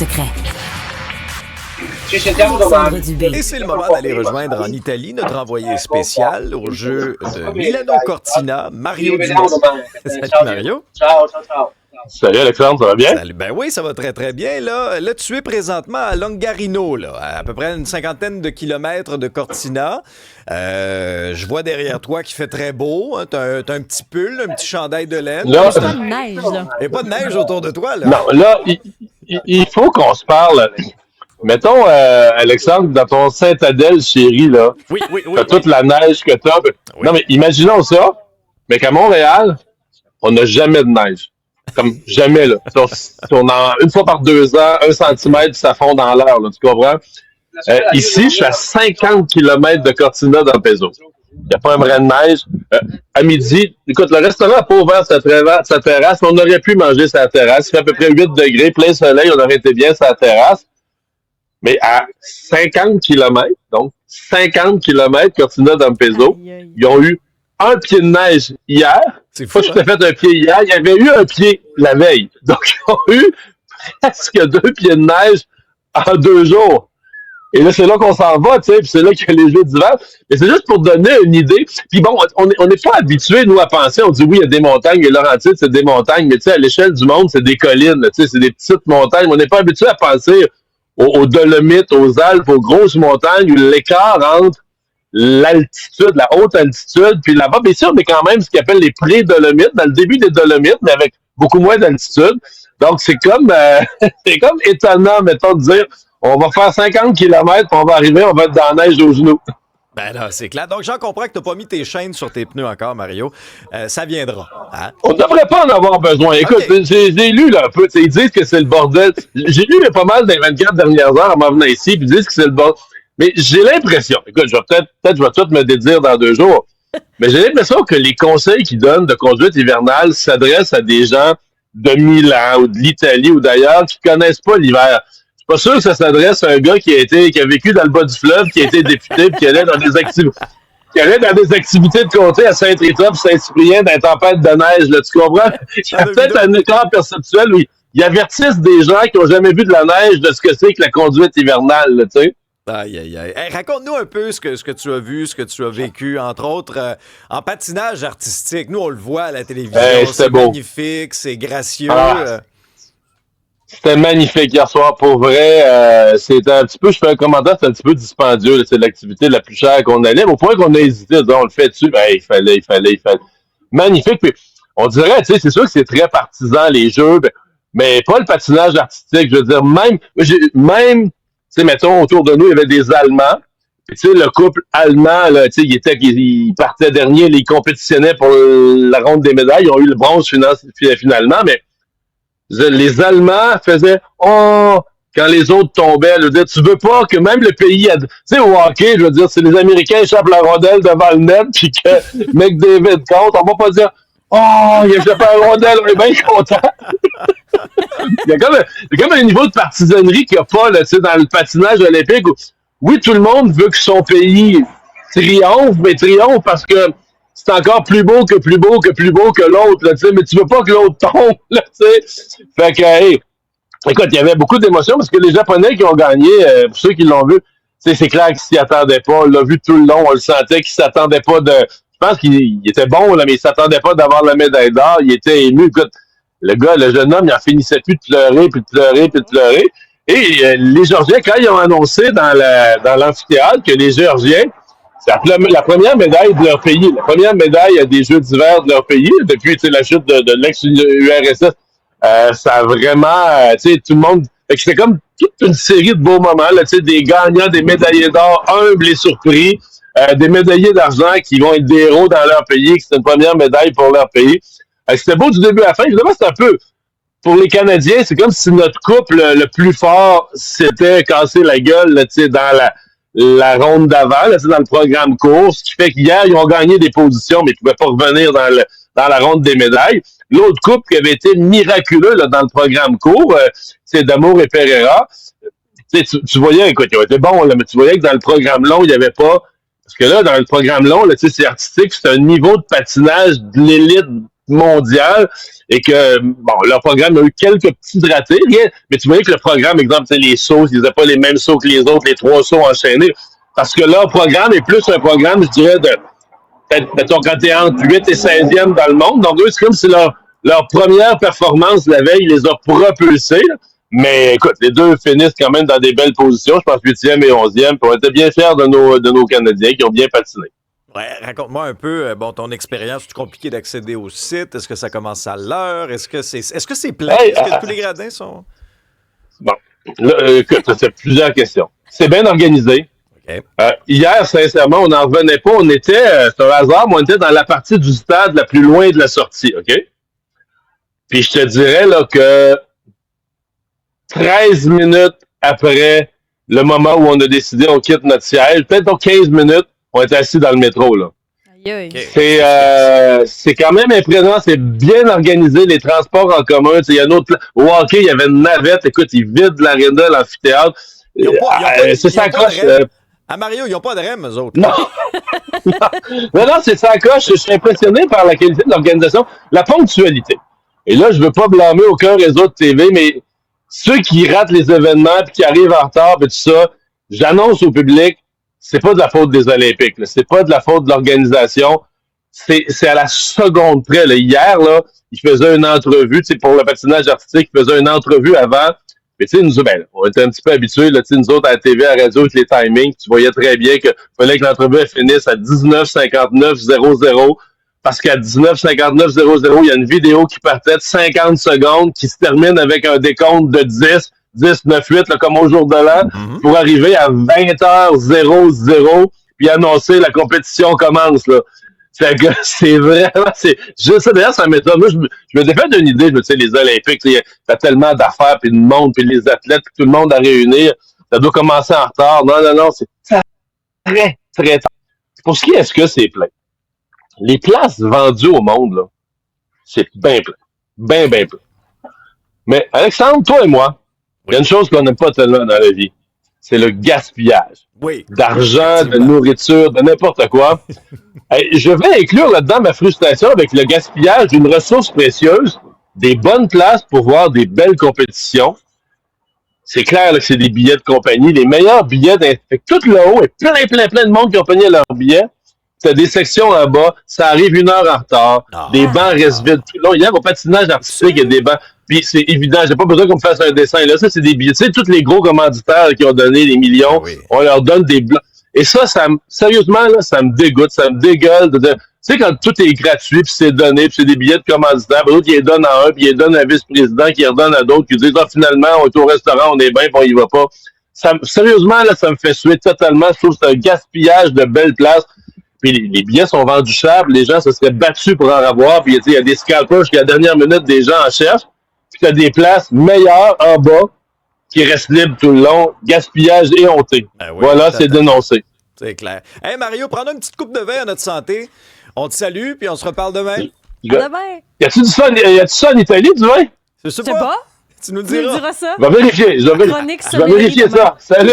secret. Et c'est le moment d'aller rejoindre en Italie notre envoyé spécial au jeu de Milano Cortina, Mario Dumont. Salut Mario. Ciao. Salut Alexandre, ça va bien? Salut. Ben oui, ça va très très bien. Là, tu es présentement à Longarino, là, à peu près une 50aine de kilomètres de Cortina. Je vois derrière toi qu'il fait très beau. Hein. T'as un petit pull, un petit chandail de laine. Il n'y a pas de neige, là. Il n'y a pas de neige autour de toi, là. Non, là, il faut qu'on se parle. Mettons, Alexandre, dans ton Saint-Adèle, chérie, là, Oui. t'as toute la neige que t'as. Oui. Non, mais imaginons ça, mais qu'à Montréal, on n'a jamais de neige. Comme jamais, là. On a une fois par 2 ans, 1 centimètre, ça fond dans l'air, là, tu comprends? Ici, je suis à 50 km de Cortina d'Ampezzo. Il n'y a pas un brin de neige. À midi, écoute, le restaurant n'a pas ouvert sa terrasse, mais on aurait pu manger sa terrasse. Il fait à peu près 8 degrés, plein soleil, on aurait été bien sa terrasse. Mais à 50 km, donc 50 km Cortina d'Ampezzo, ils ont eu un pied de neige hier. C'est fou, je t'ai fait un pied hier. Il y avait eu un pied la veille. Donc, ils ont eu presque 2 pieds de neige en 2 jours. Et là, c'est là qu'on s'en va, tu sais, puis c'est là qu'il y a les jeux d'hiver. Mais c'est juste pour donner une idée. Puis bon, on n'est pas habitués, nous, à penser. On dit, oui, il y a des montagnes, et Laurentides, c'est des montagnes. Mais tu sais, à l'échelle du monde, c'est des collines, tu sais, c'est des petites montagnes. On n'est pas habitué à penser aux Dolomites, aux Alpes, aux grosses montagnes, où l'écart entre l'altitude, la haute altitude, puis là-bas, bien sûr, mais quand même ce qu'ils appellent les pré-Dolomites, dans le début des Dolomites, mais avec beaucoup moins d'altitude. Donc, c'est comme étonnant, mettons, de dire, on va faire 50 km, on va arriver, on va être dans la neige aux genoux. Ben là, c'est clair. Donc, j'en comprends que tu n'as pas mis tes chaînes sur tes pneus encore, Mario. Ça viendra. Hein? On ne devrait pas en avoir besoin. Écoute, okay. J'ai lu là un peu. Ils disent que c'est le bordel. J'ai lu pas mal dans les 24 dernières heures en m'en venant ici, puis ils disent que c'est le bordel. Mais j'ai l'impression, écoute, je vais tout me dédire dans 2 jours, mais j'ai l'impression que les conseils qu'ils donnent de conduite hivernale s'adressent à des gens de Milan ou de l'Italie ou d'ailleurs qui connaissent pas l'hiver. Je suis pas sûr que ça s'adresse à un gars qui a vécu dans le bas du fleuve, qui a été député, puis qui allait dans des activités de comté à Saint-Rita, puis Saint-Cyprien, dans les tempêtes de neige, là, tu comprends? Il y a peut-être un écart perceptuel où ils avertissent des gens qui ont jamais vu de la neige de ce que c'est que la conduite hivernale, là, tu sais. Aïe. Hey, raconte-nous un peu ce que tu as vu, ce que tu as vécu, entre autres, en patinage artistique. Nous, on le voit à la télévision. C'est beau. Magnifique, c'est gracieux. C'était magnifique hier soir, pour vrai. C'était un petit peu, je fais un commentaire, c'était un petit peu dispendieux. Là, c'est l'activité la plus chère qu'on allait. Mais au point qu'on a hésité, on le fait dessus, ben, il fallait. Magnifique. Puis, on dirait, tu sais, c'est sûr que c'est très partisan, les jeux, mais pas le patinage artistique. Je veux dire, même, tu sais, mettons, autour de nous, il y avait des Allemands. Puis, tu sais, le couple allemand, là, tu sais, il partait dernier, ils compétitionnaient pour la ronde des médailles. Ils ont eu le bronze finalement, mais les Allemands faisaient « Oh » quand les autres tombaient. Je veux dire, tu veux pas que même le pays... Tu sais, au hockey, je veux dire, si les Américains échappent la rondelle devant le net puis que McDavid compte, on va pas dire « Oh, il a échappé la rondelle, on est bien content. » Il y a comme un niveau de partisanerie qu'il n'y a pas là, dans le patinage olympique où, oui, tout le monde veut que son pays triomphe, mais triomphe parce que c'est encore plus beau que l'autre, là, mais tu veux pas que l'autre tombe, là, tu sais. Fait que, hey, écoute, il y avait beaucoup d'émotions parce que les Japonais qui ont gagné, pour ceux qui l'ont vu, c'est clair qu'ils s'y attendaient pas. On l'a vu tout le long, on le sentait qu'ils s'attendaient pas de... Je pense qu'il était bon, là, mais ils s'attendaient pas d'avoir la médaille d'or. Il était ému. Écoute, le jeune homme, il en finissait plus de pleurer. Et les Géorgiens, quand ils ont annoncé dans l'amphithéâtre que les Géorgiens, c'est la première médaille de leur pays, la première médaille des Jeux d'hiver de leur pays, depuis la chute de l'ex-URSS, ça a vraiment, tout le monde... C'était comme toute une série de beaux moments, là, des gagnants, des médaillés d'or humbles et surpris, des médaillés d'argent qui vont être des héros dans leur pays, que c'est une première médaille pour leur pays. C'était beau du début à la fin. Évidemment, c'est un peu... Pour les Canadiens, c'est comme si notre couple le plus fort s'était cassé la gueule là, dans la ronde d'avant, là, dans le programme court, ce qui fait qu'hier, ils ont gagné des positions, mais ils ne pouvaient pas revenir dans la ronde des médailles. L'autre couple qui avait été miraculeux là, dans le programme court, c'est Damour et Pereira. Tu voyais, écoute, ils ont été bons, là, mais tu voyais que dans le programme long, il n'y avait pas... Parce que là, dans le programme long, là, c'est artistique, c'est un niveau de patinage de l'élite mondial et que, bon, leur programme a eu quelques petits ratés, rien, mais tu voyais que le programme, exemple, les sauts, ils n'avaient pas les mêmes sauts que les autres, les 3 sauts enchaînés, parce que leur programme est plus un programme, je dirais, mettons, quand t'es entre 8 et 16e dans le monde, donc eux, c'est comme si leur première performance la veille les a propulsés, là. Mais écoute, les deux finissent quand même dans des belles positions, je pense 8e et 11e, puis on était bien fiers de nos Canadiens qui ont bien patiné. Ouais, raconte-moi un peu, ton expérience. C'est compliqué d'accéder au site. Est-ce que ça commence à l'heure? Est-ce que c'est plein? Hey, Est-ce que tous les gradins sont... Bon, là, écoute, c'est plusieurs questions. C'est bien organisé. Okay. Hier, sincèrement, on n'en revenait pas. On était, c'est un hasard, mais on était dans la partie du stade la plus loin de la sortie, OK? Puis je te dirais là que 13 minutes après le moment où on a décidé on quitte notre siège, peut-être 15 minutes, on était assis dans le métro, là. Okay. C'est quand même impressionnant, c'est bien organisé, les transports en commun. Il y a un autre au hockey, il y avait une navette, écoute, ils vident l'aréna, l'amphithéâtre. C'est ça coche. Mario, ils n'ont pas de REM, eux autres. Non. non, c'est ça coche. Je suis impressionné par la qualité de l'organisation. La ponctualité. Et là, je ne veux pas blâmer aucun réseau de TV, mais ceux qui ratent les événements et qui arrivent en retard et tout ça, j'annonce au public, c'est pas de la faute des Olympiques, là. C'est pas de la faute de l'organisation. C'est à la seconde près. Là. Hier, là, il faisait une entrevue, pour le patinage artistique, il faisait une entrevue avant. Mais tu sais, nous, on était un petit peu habitués, là, nous autres, à la TV, à la radio, avec les timings, tu voyais très bien qu'il fallait que l'entrevue finisse à 19:59:00, parce qu'à 19:59:00, il y a une vidéo qui partait de 50 secondes, qui se termine avec un décompte de 10, 9, 8, là, comme au jour de l'an, pour arriver à 20h00, puis annoncer la compétition commence, là. Fait que c'est vraiment, ça, d'ailleurs, ça m'étonne. Moi, je me défais d'une idée, tu sais, les Olympiques, il y a tellement d'affaires, puis de monde, puis les athlètes, puis tout le monde à réunir. Ça doit commencer en retard. Non, c'est très, très tard. Pour ce qui est que c'est plein? Les places vendues au monde, là, c'est bien plein. Bien plein. Mais, Alexandre, toi et moi, il y a une chose qu'on n'aime pas tellement dans la vie. C'est le gaspillage. Oui. D'argent, de nourriture, de n'importe quoi. Je vais inclure là-dedans ma frustration avec le gaspillage d'une ressource précieuse, des bonnes places pour voir des belles compétitions. C'est clair là, que c'est des billets de compagnie, les meilleurs billets. Tout là-haut, et plein de monde qui ont pogné leurs billets. T'as des sections en bas, ça arrive 1 heure en retard, des bancs restent vides tout le long. Hier, au patinage artistique, il y a des bancs. Puis c'est évident, j'ai pas besoin qu'on me fasse un dessin. Là, ça, c'est des billets. Tu sais, tous les gros commanditaires qui ont donné des millions, on leur donne des blancs. Et ça, sérieusement, là, ça me dégoûte, ça me dégueule. Tu sais, quand tout est gratuit, puis c'est donné, puis c'est des billets de commanditaires, puis l'autre, ils les donnent à un, puis ils les donnent à un vice-président, qui les redonne à d'autres, qui disent, finalement, on est au restaurant, on est bien, puis on y va pas. Sérieusement, là, ça me fait suer totalement. Je trouve que c'est un gaspillage de belles places. Puis les billets sont vendus cher, les gens se seraient battus pour en avoir, puis il y a des scalpers jusqu'à la dernière minute, des gens en cherchent, puis tu as des places meilleures en bas qui restent libres tout le long, gaspillage éhonté. Voilà, c'est dénoncé. C'est clair. Hey Mario, prends une petite coupe de vin à notre santé. On te salue, puis on se reparle demain. Demain. Y a-tu ça en Italie, du vin? Je sais pas. pas. Tu nous diras ça. Je vais vérifier. Je vais vérifier ça. Salut.